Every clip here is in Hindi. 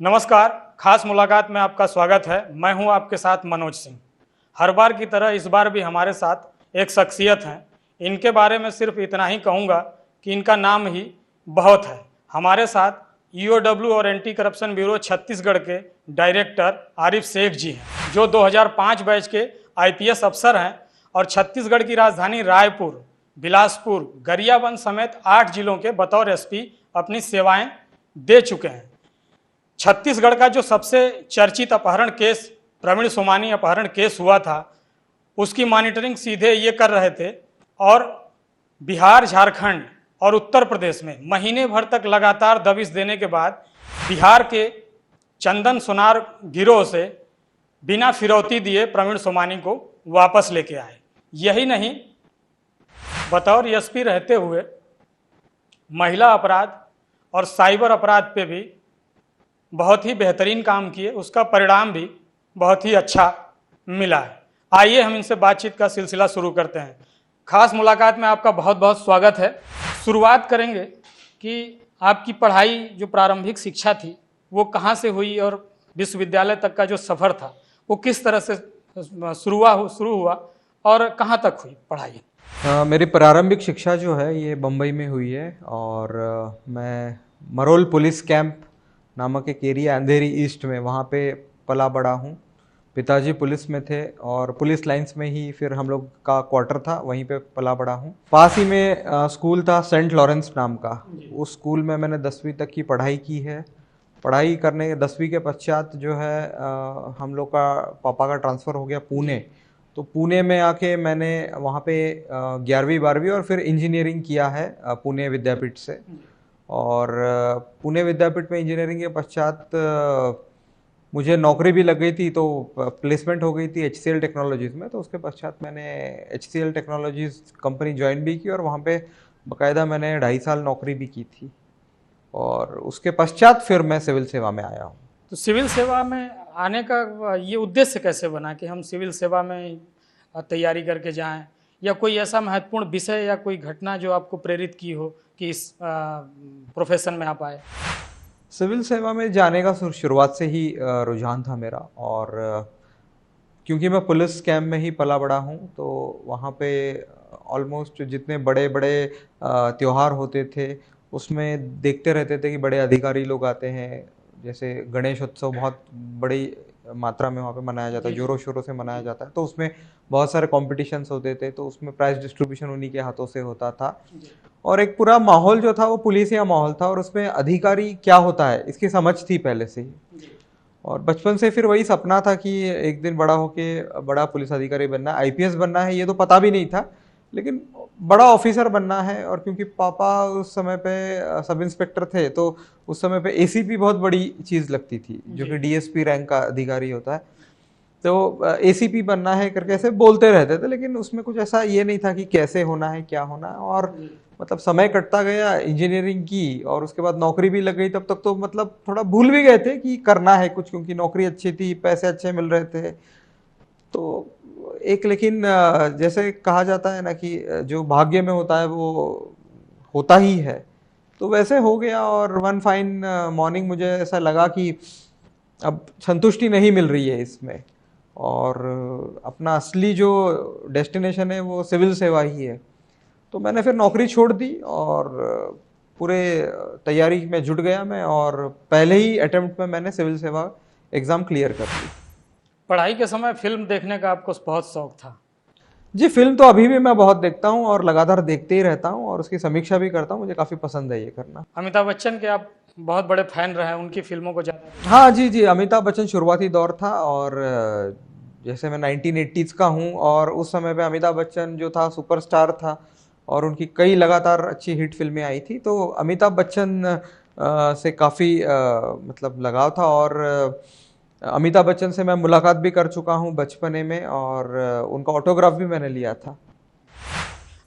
नमस्कार। खास मुलाकात में आपका स्वागत है। मैं हूं आपके साथ मनोज सिंह। हर बार की तरह इस बार भी हमारे साथ एक शख्सियत हैं। इनके बारे में सिर्फ इतना ही कहूंगा कि इनका नाम ही बहुत है। हमारे साथ ईओडब्ल्यू और एंटी करप्शन ब्यूरो छत्तीसगढ़ के डायरेक्टर आरिफ शेख जी हैं, जो 2005 बैच के आईपीएस अफसर हैं और छत्तीसगढ़ की राजधानी रायपुर, बिलासपुर, गरियाबंद समेत 8 जिलों के बतौर एसपी अपनी सेवाएं दे चुके हैं। छत्तीसगढ़ का जो सबसे चर्चित अपहरण केस, प्रवीण सोमानी अपहरण केस हुआ था, उसकी मॉनिटरिंग सीधे ये कर रहे थे और बिहार, झारखंड और उत्तर प्रदेश में महीने भर तक लगातार दबिश देने के बाद बिहार के चंदन सोनार गिरोह से बिना फिरौती दिए प्रवीण सोमानी को वापस लेके आए। यही नहीं, बतौर एसपी रहते हुए महिला अपराध और साइबर अपराध पे भी बहुत ही बेहतरीन काम किए। उसका परिणाम भी बहुत ही अच्छा मिला है। आइए हम इनसे बातचीत का सिलसिला शुरू करते हैं। खास मुलाकात में आपका बहुत बहुत स्वागत है। शुरुआत करेंगे कि आपकी पढ़ाई, जो प्रारंभिक शिक्षा थी, वो कहाँ से हुई और विश्वविद्यालय तक का जो सफ़र था वो किस तरह से शुरू हुआ और कहाँ तक हुई पढ़ाई? मेरी प्रारंभिक शिक्षा जो है ये बम्बई में हुई है और मैं मरोल पुलिस कैंप नामक एक एरिया अंधेरी ईस्ट में, वहाँ पे पला बड़ा हूँ। पिताजी पुलिस में थे और पुलिस लाइंस में ही फिर हम लोग का क्वार्टर था, वहीं पे पला बड़ा हूँ। पास ही में स्कूल था सेंट लॉरेंस नाम का। उस स्कूल में मैंने 10वीं तक की पढ़ाई की है। पढ़ाई करने 10वीं के पश्चात जो है हम लोग का पापा का ट्रांसफ़र हो गया पुणे। तो पुणे में आके मैंने वहाँ पे 11वीं 12वीं और फिर इंजीनियरिंग किया है पुणे विद्यापीठ से। और पुणे विद्यापीठ में इंजीनियरिंग के पश्चात मुझे नौकरी भी लग गई थी, तो प्लेसमेंट हो गई थी HCL टेक्नोलॉजीज़ में। तो उसके पश्चात मैंने HCL टेक्नोलॉजीज़ कंपनी ज्वाइन भी की और वहाँ पे बाकायदा मैंने 2.5 साल नौकरी भी की थी। और उसके पश्चात फिर मैं सिविल सेवा में आया हूँ। तो सिविल सेवा में आने का ये उद्देश्य कैसे बना कि हम सिविल सेवा में तैयारी करके जाएं, या कोई ऐसा महत्वपूर्ण विषय या कोई घटना जो आपको प्रेरित की हो कि इस प्रोफेशन में आप आए? सिविल सेवा में जाने का शुरुआत से ही रुझान था मेरा। और क्योंकि मैं पुलिस कैंप में ही पला बड़ा हूँ, तो वहाँ पे ऑलमोस्ट जितने बड़े बड़े त्यौहार होते थे उसमें देखते रहते थे कि बड़े अधिकारी लोग आते हैं। जैसे गणेश उत्सव बहुत बड़ी मात्रा में वहाँ पे मनाया जाता है, जोरों शोरों से मनाया जाता है। तो उसमें बहुत सारे कॉम्पिटिशन्स होते थे, तो उसमें प्राइज डिस्ट्रीब्यूशन उन्हीं के हाथों से होता था। और एक पूरा माहौल जो था वो पुलिसिया माहौल था और उसमें अधिकारी क्या होता है इसकी समझ थी पहले से ही। और बचपन से फिर वही सपना था कि एक दिन बड़ा होके बड़ा पुलिस अधिकारी बनना है, आईपीएस बनना है। ये तो पता भी नहीं था, लेकिन बड़ा ऑफिसर बनना है। और क्योंकि पापा उस समय पे सब इंस्पेक्टर थे, तो उस समय पे एसीपी बहुत बड़ी चीज़ लगती थी, जो कि डीएसपी रैंक का अधिकारी होता है। तो एसीपी बनना है करके ऐसे बोलते रहते थे, लेकिन उसमें कुछ ऐसा ये नहीं था कि कैसे होना है, क्या होना है। और मतलब समय कटता गया, इंजीनियरिंग की और उसके बाद नौकरी भी लग गई। तब तक तो मतलब थोड़ा भूल भी गए थे कि करना है कुछ, क्योंकि नौकरी अच्छी थी, पैसे अच्छे मिल रहे थे। तो एक, लेकिन जैसे कहा जाता है ना कि जो भाग्य में होता है वो होता ही है, तो वैसे हो गया। और वन फाइन मॉर्निंग मुझे ऐसा लगा कि अब संतुष्टि नहीं मिल रही है इसमें, और अपना असली जो डेस्टिनेशन है वो सिविल सेवा ही है। तो मैंने फिर नौकरी छोड़ दी और पूरे तैयारी में जुट गया मैं, और पहले ही अटेम्प्ट में मैंने सिविल सेवा एग्ज़ाम क्लियर कर ली। पढ़ाई के समय फिल्म देखने का आपको बहुत शौक था? जी, फिल्म तो अभी भी मैं बहुत देखता हूँ और लगातार देखते ही रहता हूँ और उसकी समीक्षा भी करता हूँ। मुझे काफ़ी पसंद है ये करना। अमिताभ बच्चन के आप बहुत बड़े फैन रहे हैं, उनकी फिल्मों को ज़्यादा? हाँ जी जी, अमिताभ बच्चन शुरुआती दौर था। और जैसे मैं 1980s का हूँ और उस समय पे अमिताभ बच्चन जो था सुपरस्टार था और उनकी कई लगातार अच्छी हिट फिल्में आई थी। तो अमिताभ बच्चन से काफ़ी मतलब लगाव था। और अमिताभ बच्चन से मैं मुलाकात भी कर चुका हूँ बचपने में, और उनका ऑटोग्राफ भी मैंने लिया था।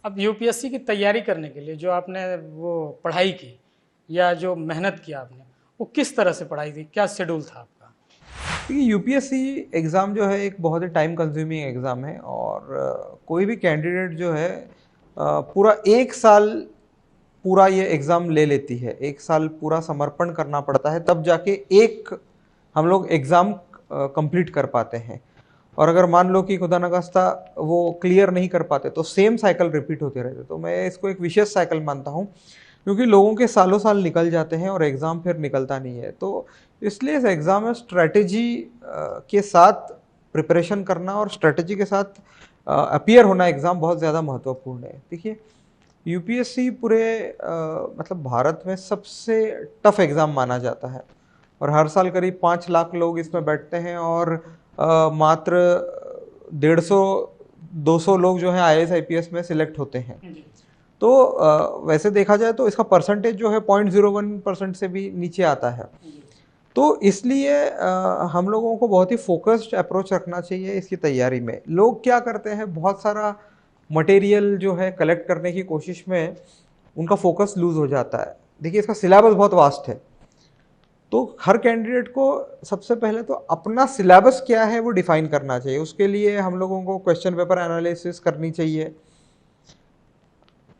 अब यूपीएससी की तैयारी करने के लिए जो आपने वो पढ़ाई की या जो मेहनत की आपने, वो किस तरह से पढ़ाई थी? क्या शेड्यूल था आपका? देखिए, यूपीएससी एग्ज़ाम जो है एक बहुत ही टाइम कंज्यूमिंग एग्ज़ाम है। और कोई भी कैंडिडेट जो है पूरा 1 साल पूरा ये एग्ज़ाम ले लेती है, 1 साल पूरा समर्पण करना पड़ता है, तब जाके एक हम लोग एग्ज़ाम कंप्लीट कर पाते हैं। और अगर मान लो कि खुदा न खास्ता वो क्लियर नहीं कर पाते तो सेम साइकिल रिपीट होते रहते। तो मैं इसको एक विशेष साइकिल मानता हूँ, क्योंकि लोगों के सालों साल निकल जाते हैं और एग्ज़ाम फिर निकलता नहीं है। तो इसलिए इस एग्ज़ाम में स्ट्रैटेजी के साथ प्रिपरेशन करना और स्ट्रैटेजी के साथ अपीयर होना एग्ज़ाम बहुत ज़्यादा महत्वपूर्ण है। देखिए, यूपीएससी पूरे मतलब भारत में सबसे टफ एग्ज़ाम माना जाता है और हर साल करीब 5 लाख लोग इसमें बैठते हैं और मात्र 150-200 लोग जो हैं आईएएस आईपीएस में सिलेक्ट होते हैं। तो वैसे देखा जाए तो इसका परसेंटेज जो है 0.01% से भी नीचे आता है। तो इसलिए हम लोगों को बहुत ही फोकस्ड अप्रोच रखना चाहिए इसकी तैयारी में। लोग क्या करते हैं, बहुत सारा मटेरियल जो है कलेक्ट करने की कोशिश में उनका फोकस लूज हो जाता है। देखिए, इसका सिलेबस बहुत वास्ट है, तो हर कैंडिडेट को सबसे पहले तो अपना सिलेबस क्या है वो डिफाइन करना चाहिए। उसके लिए हम लोगों को क्वेश्चन पेपर एनालिसिस करनी चाहिए।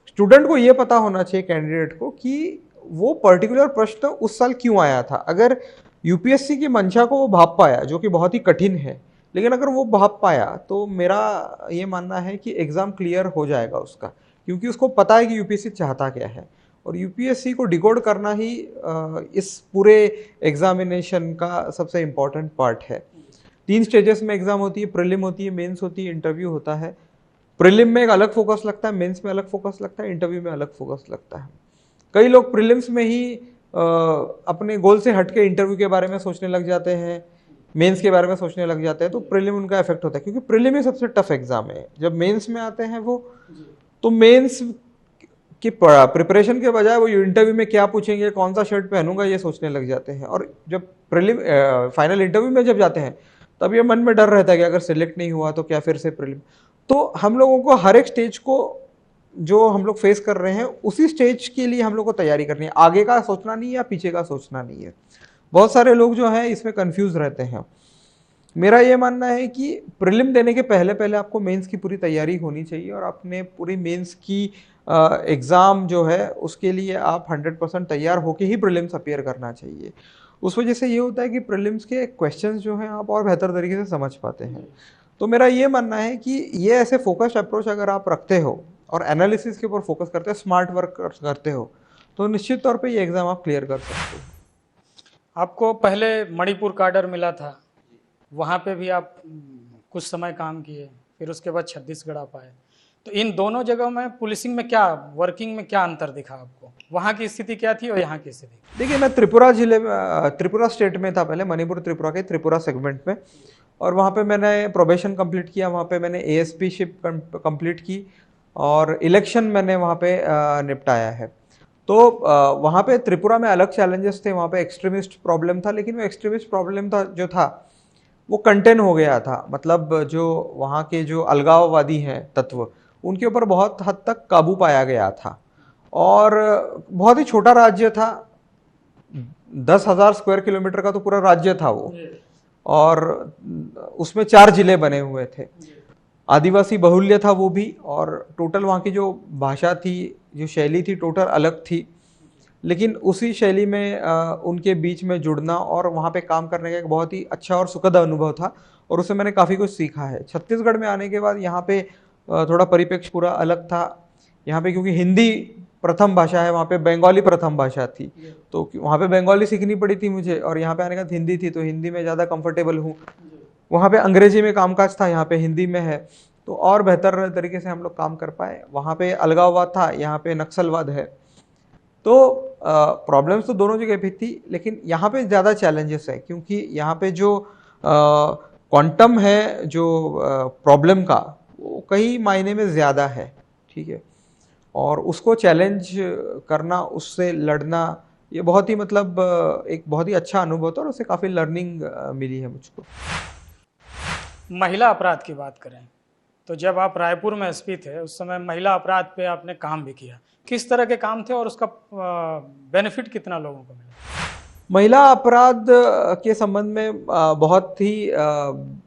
स्टूडेंट को ये पता होना चाहिए कैंडिडेट को कि वो पर्टिकुलर प्रश्न उस साल क्यों आया था। अगर यूपीएससी की मंशा को वो भाप पाया, जो कि बहुत ही कठिन है, लेकिन अगर वो भाप पाया तो मेरा ये मानना है कि एग्ज़ाम क्लियर हो जाएगा उसका, क्योंकि उसको पता है कि यूपीएससी चाहता क्या है। और यूपीएससी को डिकोड करना ही इस पूरे एग्जामिनेशन का सबसे इम्पॉर्टेंट पार्ट है। 3 स्टेजेस में एग्ज़ाम होती है, प्रीलिम होती है, मेंस होती है, इंटरव्यू होता है। प्रीलिम में एक अलग फोकस लगता है, मेंस में अलग फोकस लगता है, इंटरव्यू में अलग फोकस लगता है। कई लोग प्रीलिम्स में ही अपने गोल से हट के इंटरव्यू के बारे में सोचने लग जाते हैं, मेंस के बारे में सोचने लग जाते हैं, तो प्रीलिम उनका इफेक्ट होता है, क्योंकि प्रीलिम ही सबसे टफ एग्जाम है। जब मेंस में आते हैं वो, तो मेंस की प्रिपरेशन के बजाय वो इंटरव्यू में क्या पूछेंगे, कौन सा शर्ट पहनूंगा, ये सोचने लग जाते हैं। और जब प्रीलिम फाइनल इंटरव्यू में जब जाते हैं तब ये मन में डर रहता है कि अगर सिलेक्ट नहीं हुआ तो क्या फिर से प्रीलिम। तो हम लोगों को हर एक स्टेज को जो हम लोग फेस कर रहे हैं उसी स्टेज के लिए हम लोग को तैयारी करनी है, आगे का सोचना नहीं है या पीछे का सोचना नहीं है। बहुत सारे लोग जो हैं इसमें कंफ्यूज रहते हैं। मेरा ये मानना है कि प्रीलिम देने के पहले पहले आपको मेंस की पूरी तैयारी होनी चाहिए और अपने पूरी मेंस की एग्ज़ाम जो है उसके लिए आप 100% तैयार होके ही प्रीलिम्स अपीयर करना चाहिए। उस वजह से ये होता है कि प्रीलिम्स के क्वेश्चंस जो हैं आप और बेहतर तरीके से समझ पाते हैं। तो मेरा ये मानना है कि ये ऐसे फोकस्ड अप्रोच अगर आप रखते हो और एनालिसिस के ऊपर फोकस करते हो, स्मार्ट वर्क करते हो, तो निश्चित तौर पे ये एग्ज़ाम आप क्लियर कर सकते हो। आपको पहले मणिपुर काडर मिला था, वहाँ पे भी आप कुछ समय काम किए, फिर उसके बाद छत्तीसगढ़ आप आए। तो इन दोनों जगहों में पुलिसिंग में क्या, वर्किंग में क्या अंतर दिखा आपको? वहाँ की स्थिति क्या थी और यहाँ की स्थिति? देखिए, मैं त्रिपुरा जिले में त्रिपुरा स्टेट में था पहले, मणिपुर त्रिपुरा के त्रिपुरा सेगमेंट में, और वहाँ पे मैंने प्रोबेशन कंप्लीट किया, वहाँ पे मैंने एएसपी शिप कंप्लीट की और इलेक्शन मैंने वहाँ पे निपटाया है। तो वहाँ पे त्रिपुरा में अलग चैलेंजेस थे, वहाँ पे एक्सट्रीमिस्ट प्रॉब्लम था, लेकिन वो एक्सट्रीमिस्ट प्रॉब्लम था जो था वो कंटेन हो गया था। मतलब जो वहाँ के जो अलगाववादी हैं तत्व, उनके ऊपर बहुत हद तक काबू पाया गया था और बहुत ही छोटा राज्य था, 10,000 स्क्वायर किलोमीटर का तो पूरा राज्य था वो, और उसमें 4 जिले बने हुए थे। आदिवासी बहुल्य था वो भी, और टोटल वहाँ की जो भाषा थी, जो शैली थी, टोटल अलग थी। लेकिन उसी शैली में उनके बीच में जुड़ना और वहाँ पे काम करने का एक बहुत ही अच्छा और सुखद अनुभव था और उससे मैंने काफ़ी कुछ सीखा है। छत्तीसगढ़ में आने के बाद यहाँ पे थोड़ा परिप्रेक्ष्य पूरा अलग था। यहाँ पे क्योंकि हिंदी प्रथम भाषा है, वहाँ पे बंगाली प्रथम भाषा थी, तो वहाँ पे बंगाली सीखनी पड़ी थी मुझे, और यहाँ पे आने के बाद हिंदी थी, तो हिंदी में ज़्यादा कंफर्टेबल हूँ। वहाँ पे अंग्रेजी में कामकाज था, यहाँ पे हिंदी में है, तो और बेहतर तरीके से हम लोग काम कर पाए। वहाँ पे अलगाववाद था, यहाँ पे नक्सलवाद है। तो प्रॉब्लम्स तो दोनों जगह भी थी, लेकिन यहाँ पे ज़्यादा चैलेंजेस है, क्योंकि यहाँ पे जो क्वांटम है जो प्रॉब्लम का, वो कई मायने में ज़्यादा है, ठीक है, और उसको चैलेंज करना, उससे लड़ना, ये बहुत ही मतलब एक बहुत ही अच्छा अनुभव था और उससे काफ़ी लर्निंग मिली है मुझको। महिला अपराध की बात करें तो जब आप रायपुर में एसपी थे उस समय महिला अपराध पे आपने काम भी किया, किस तरह के काम थे और उसका बेनिफिट कितना लोगों को मिला? महिला अपराध के संबंध में बहुत ही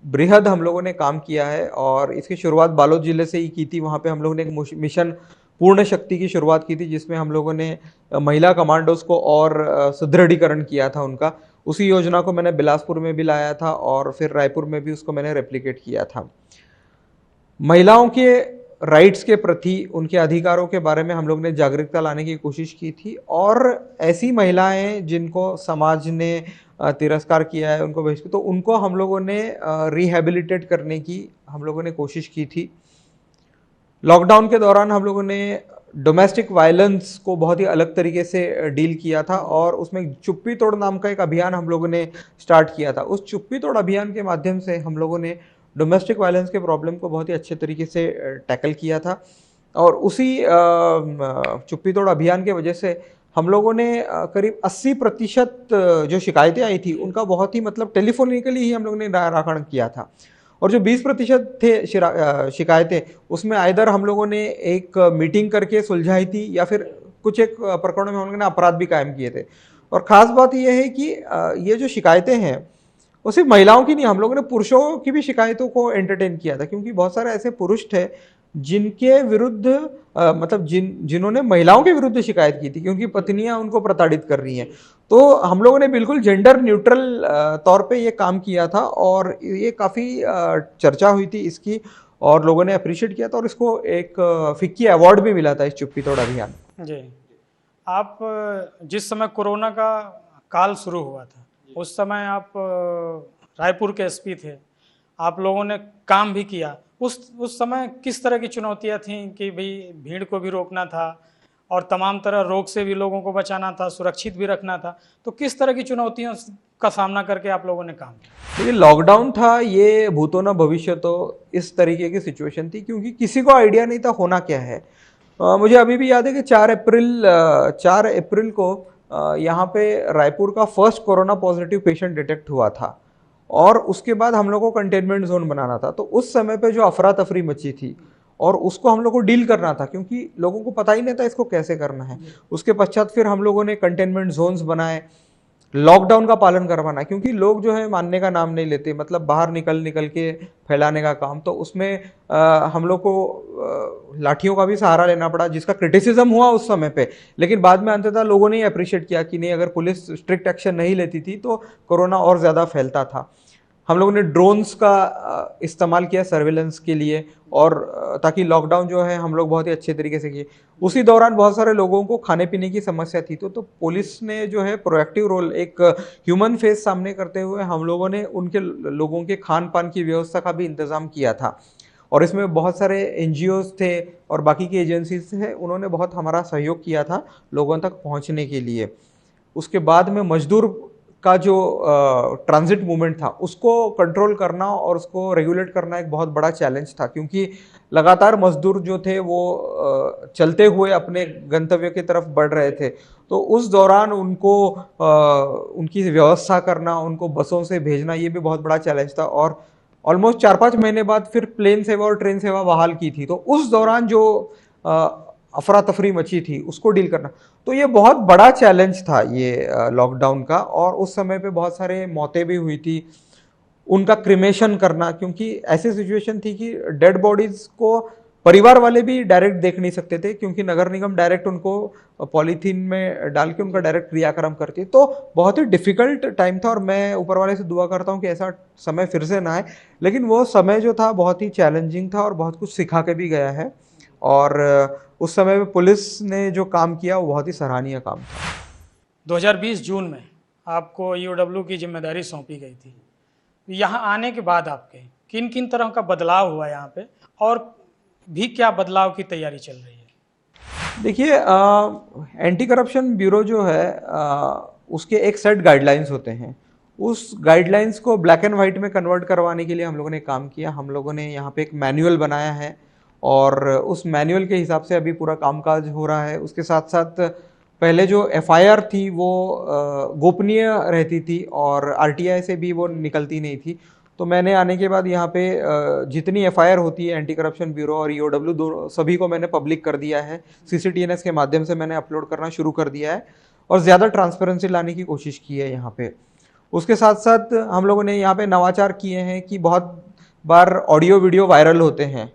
बृहद हम लोगों ने काम किया है और इसकी शुरुआत बालोद जिले से ही की थी। वहाँ पे हम लोगों ने एक मिशन पूर्ण शक्ति की शुरुआत की थी, जिसमें हम लोगों ने महिला कमांडोज को और सुदृढ़ीकरण किया था उनका। उसी योजना को मैंने बिलासपुर में भी लाया था और फिर रायपुर में भी उसको मैंने रेप्लिकेट किया था। महिलाओं के राइट्स के प्रति, उनके अधिकारों के बारे में हम लोग ने जागरूकता लाने की कोशिश की थी, और ऐसी महिलाएं जिनको समाज ने तिरस्कार किया है, उनको बहिष्कृत, तो उनको हम लोगों ने रिहेबिलिटेट करने की हम लोगों ने कोशिश की थी। लॉकडाउन के दौरान हम लोगों ने डोमेस्टिक वायलेंस को बहुत ही अलग तरीके से डील किया था, और उसमें चुप्पी तोड़ नाम का एक अभियान हम लोगों ने स्टार्ट किया था। उस चुप्पी तोड़ अभियान के माध्यम से हम लोगों ने डोमेस्टिक वायलेंस के प्रॉब्लम को बहुत ही अच्छे तरीके से टैकल किया था, और उसी चुप्पी तोड़ अभियान की वजह से हम लोगों ने करीब 80% जो शिकायतें आई थी उनका बहुत ही मतलब टेलीफोनिकली ही हम लोगों ने निराकरण किया था। और जो 20% थे शिकायतें, उसमें आइदर हम लोगों ने एक मीटिंग करके सुलझाई थी, या फिर कुछ एक प्रकरणों में हम लोगों ने अपराध भी कायम किए थे। और ख़ास बात यह है कि ये जो शिकायतें हैं वो सिर्फ महिलाओं की नहीं, हम लोगों ने पुरुषों की भी शिकायतों को एंटरटेन किया था, क्योंकि बहुत सारे ऐसे पुरुष थे जिनके विरुद्ध मतलब जिन्होंने महिलाओं के विरुद्ध शिकायत की थी क्योंकि पत्नियां उनको प्रताड़ित कर रही हैं। तो हम लोगों ने बिल्कुल जेंडर न्यूट्रल तौर पे ये काम किया था, और ये काफ़ी चर्चा हुई थी इसकी, और लोगों ने अप्रिशिएट किया था, और इसको एक फिक्की अवार्ड भी मिला था इस चुप्पी तोड़ अभियान। जी, आप जिस समय कोरोना का काल शुरू हुआ था उस समय आप रायपुर के एसपी थे, आप लोगों ने काम भी किया। उस समय किस तरह की चुनौतियां थीं कि भाई भीड़ को भी रोकना था और तमाम तरह रोग से भी लोगों को बचाना था, सुरक्षित भी रखना था, तो किस तरह की चुनौतियों का सामना करके आप लोगों ने काम किया? ये लॉकडाउन था, ये भूतो न भविष्य, तो इस तरीके की सिचुएशन थी क्योंकि किसी को आइडिया नहीं था होना क्या है। मुझे अभी भी याद है कि 4 अप्रैल को यहाँ पे रायपुर का first corona positive patient detect हुआ था, और उसके बाद हम लोग को कंटेनमेंट जोन बनाना था। तो उस समय पे जो अफरा तफरी मची थी, और उसको हम लोग को डील करना था क्योंकि लोगों को पता ही नहीं था इसको कैसे करना है। उसके पश्चात फिर हम लोगों ने कंटेनमेंट जोन्स बनाए, लॉकडाउन का पालन करवाना, क्योंकि लोग जो है मानने का नाम नहीं लेते, मतलब बाहर निकल के फैलाने का काम। तो उसमें हम लोग को लाठियों का भी सहारा लेना पड़ा, जिसका क्रिटिसिज्म हुआ उस समय पे, लेकिन बाद में अंततः लोगों ने अप्रिशिएट किया कि नहीं, अगर पुलिस स्ट्रिक्ट एक्शन नहीं लेती थी तो कोरोना और ज़्यादा फैलता था। हम लोगों ने ड्रोन्स का इस्तेमाल किया सर्विलेंस के लिए, और ताकि लॉकडाउन जो है हम लोग बहुत ही अच्छे तरीके से किए। उसी दौरान बहुत सारे लोगों को खाने पीने की समस्या थी, तो पुलिस ने जो है प्रोएक्टिव रोल, एक ह्यूमन फेस सामने करते हुए हम लोगों ने उनके लोगों के खान पान की व्यवस्था का भी इंतज़ाम किया था। और इसमें बहुत सारे NGOs थे और बाकी की एजेंसीज थे, उन्होंने बहुत हमारा सहयोग किया था लोगों तक पहुँचने के लिए। उसके बाद में मजदूर का जो ट्रांजिट मूवमेंट था उसको कंट्रोल करना और उसको रेगुलेट करना एक बहुत बड़ा चैलेंज था, क्योंकि लगातार मजदूर जो थे वो चलते हुए अपने गंतव्य की तरफ बढ़ रहे थे। तो उस दौरान उनको उनकी व्यवस्था करना, उनको बसों से भेजना, ये भी बहुत बड़ा चैलेंज था। और ऑलमोस्ट 4-5 महीने बाद फिर प्लेन सेवा और ट्रेन सेवा बहाल की थी, तो उस दौरान जो अफरा तफरी मची थी उसको डील करना, तो ये बहुत बड़ा चैलेंज था ये लॉकडाउन का। और उस समय पे बहुत सारे मौतें भी हुई थी, उनका क्रिमेशन करना, क्योंकि ऐसी सिचुएशन थी कि डेड बॉडीज को परिवार वाले भी डायरेक्ट देख नहीं सकते थे, क्योंकि नगर निगम डायरेक्ट उनको पॉलीथीन में डाल के उनका डायरेक्ट क्रियाक्रम करती। तो बहुत ही डिफिकल्ट टाइम था, और मैं ऊपर वाले से दुआ करता हूँ कि ऐसा समय फिर से ना आए। लेकिन वो समय जो था बहुत ही चैलेंजिंग था और बहुत कुछ सिखा के भी गया है, और उस समय में पुलिस ने जो काम किया वो बहुत ही सराहनीय काम था। 2020 जून में आपको EOW की जिम्मेदारी सौंपी गई थी। यहाँ आने के बाद आपके किन किन तरह का बदलाव हुआ यहाँ पे, और भी क्या बदलाव की तैयारी चल रही है? देखिए, एंटी करप्शन ब्यूरो जो है उसके एक सेट गाइडलाइंस होते हैं। उस गाइडलाइंस को ब्लैक एंड वाइट में कन्वर्ट करवाने के लिए हम लोगों ने काम किया। हम लोगों ने यहाँ पे एक मैनुअल बनाया है, और उस मैनुअल के हिसाब से अभी पूरा कामकाज हो रहा है। उसके साथ साथ पहले जो FIR थी वो गोपनीय रहती थी, और RTI से भी वो निकलती नहीं थी। तो मैंने आने के बाद यहाँ पे जितनी FIR होती है एंटी करप्शन ब्यूरो और EOW दोनों सभी को मैंने पब्लिक कर दिया है। CCTNS के माध्यम से मैंने अपलोड करना शुरू कर दिया है, और ज़्यादा ट्रांसपेरेंसी लाने की कोशिश की है यहाँ पे। उसके साथ साथ हम लोगों ने यहाँ पे नवाचार किए हैं कि बहुत बार ऑडियो वीडियो वायरल होते हैं,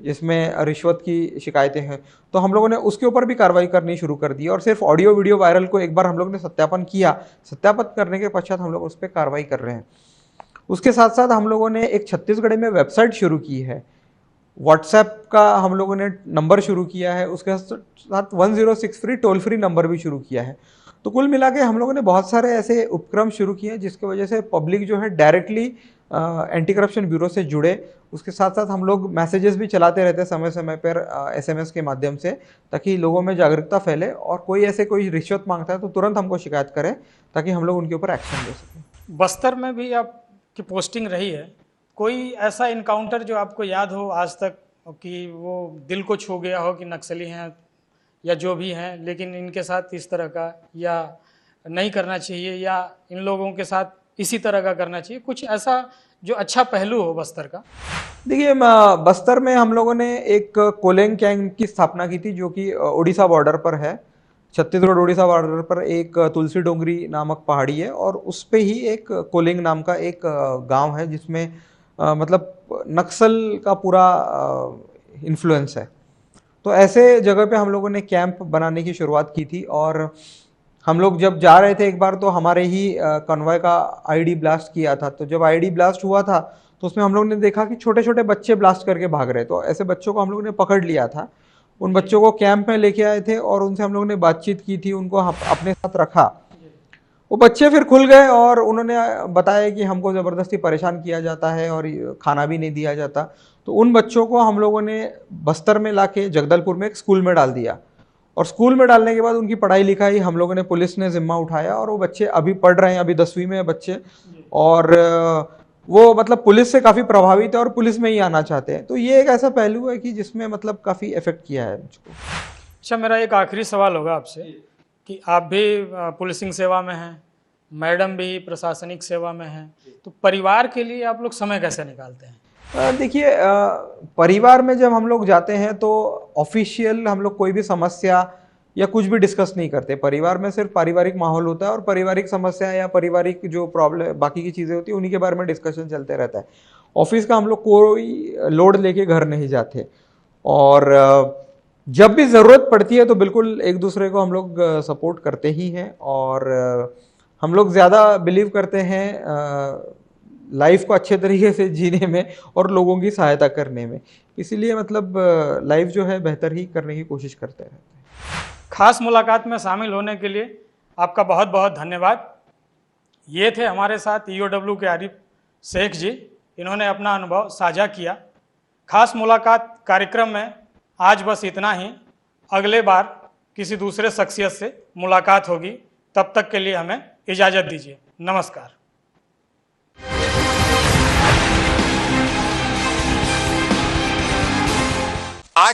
जिसमें रिश्वत की शिकायतें हैं, तो हम लोगों ने उसके ऊपर भी कार्रवाई करनी शुरू कर दी और सिर्फ ऑडियो वीडियो वायरल को एक बार हम लोग ने सत्यापन किया, सत्यापित करने के पश्चात हम लोग उस पर कार्रवाई कर रहे हैं। उसके साथ साथ हम लोगों ने एक छत्तीसगढ़ में वेबसाइट शुरू की है, व्हाट्सएप का हम लोगों ने नंबर शुरू किया है, उसके साथ 1063 टोल फ्री नंबर भी शुरू किया है। तो कुल मिला के हम लोगों ने बहुत सारे ऐसे उपक्रम शुरू किए हैं जिसकी वजह से पब्लिक जो है डायरेक्टली एंटी करप्शन ब्यूरो से जुड़े। उसके साथ साथ हम लोग मैसेजेस भी चलाते रहते हैं समय समय पर SMS के माध्यम से, ताकि लोगों में जागरूकता फैले और कोई रिश्वत मांगता है तो तुरंत हमको शिकायत करे ताकि हम लोग उनके ऊपर एक्शन ले सकें। बस्तर में भी आपकी पोस्टिंग रही है, कोई ऐसा इनकाउंटर जो आपको याद हो आज तक कि वो दिल को छू गया हो कि नक्सली हैं या जो भी हैं, लेकिन इनके साथ इस तरह का या नहीं करना चाहिए या इन लोगों के साथ इसी तरह का करना चाहिए, कुछ ऐसा जो अच्छा पहलू हो बस्तर का? देखिए, बस्तर में हम लोगों ने एक कोलेंग गैंग की स्थापना की थी जो कि उड़ीसा बॉर्डर पर है। छत्तीसगढ़ उड़ीसा बॉर्डर पर एक तुलसी डोंगरी नामक पहाड़ी है और उस पे ही एक कोलेंग नाम का एक गांव है जिसमें मतलब नक्सल का पूरा इन्फ्लुएंस है। तो ऐसे जगह पे हम लोगों ने कैंप बनाने की शुरुआत की थी और हम लोग जब जा रहे थे एक बार तो हमारे ही कन्वॉय का आईडी ब्लास्ट किया था। तो जब आईडी ब्लास्ट हुआ था तो उसमें हम लोग ने देखा कि छोटे छोटे बच्चे ब्लास्ट करके भाग रहे, तो ऐसे बच्चों को हम लोग ने पकड़ लिया था। उन बच्चों को कैंप में लेके आए थे और उनसे हम लोग ने बातचीत की थी, उनको अपने साथ रखा। वो बच्चे फिर खुल गए और उन्होंने बताया कि हमको ज़बरदस्ती परेशान किया जाता है और खाना भी नहीं दिया जाता। तो उन बच्चों को हम लोगों ने बस्तर में लाके जगदलपुर में एक स्कूल में डाल दिया और स्कूल में डालने के बाद उनकी पढ़ाई लिखाई हम लोगों ने, पुलिस ने जिम्मा उठाया और वो बच्चे अभी पढ़ रहे हैं, अभी 10वीं में है बच्चे और वो मतलब पुलिस से काफ़ी प्रभावित है और पुलिस में ही आना चाहते हैं। तो ये एक ऐसा पहलू है कि जिसमें मतलब काफ़ी इफेक्ट किया है मुझको। अच्छा, मेरा एक आखिरी सवाल होगा आपसे कि आप भी पुलिसिंग सेवा में हैं, मैडम भी प्रशासनिक सेवा में हैं, तो परिवार के लिए आप लोग समय कैसे निकालते हैं? देखिए, परिवार में जब हम लोग जाते हैं तो ऑफिशियल हम लोग कोई भी समस्या या कुछ भी डिस्कस नहीं करते। परिवार में सिर्फ पारिवारिक माहौल होता है और पारिवारिक समस्या या पारिवारिक जो प्रॉब्लम बाकी की चीज़ें होती है उन्हीं के बारे में डिस्कशन चलते रहता है। ऑफिस का हम लोग कोई लोड लेके घर नहीं जाते और जब भी ज़रूरत पड़ती है तो बिल्कुल एक दूसरे को हम लोग सपोर्ट करते ही हैं और हम लोग ज़्यादा बिलीव करते हैं लाइफ को अच्छे तरीके से जीने में और लोगों की सहायता करने में। इसीलिए मतलब लाइफ जो है बेहतर ही करने की कोशिश करते रहते हैं। खास मुलाकात में शामिल होने के लिए आपका बहुत बहुत धन्यवाद। ये थे हमारे साथ EOW के आरिफ शेख जी, इन्होंने अपना अनुभव साझा किया। खास मुलाकात कार्यक्रम में आज बस इतना ही। अगले बार किसी दूसरे शख्सियत से मुलाकात होगी, तब तक के लिए हमें इजाज़त दीजिए। नमस्कार।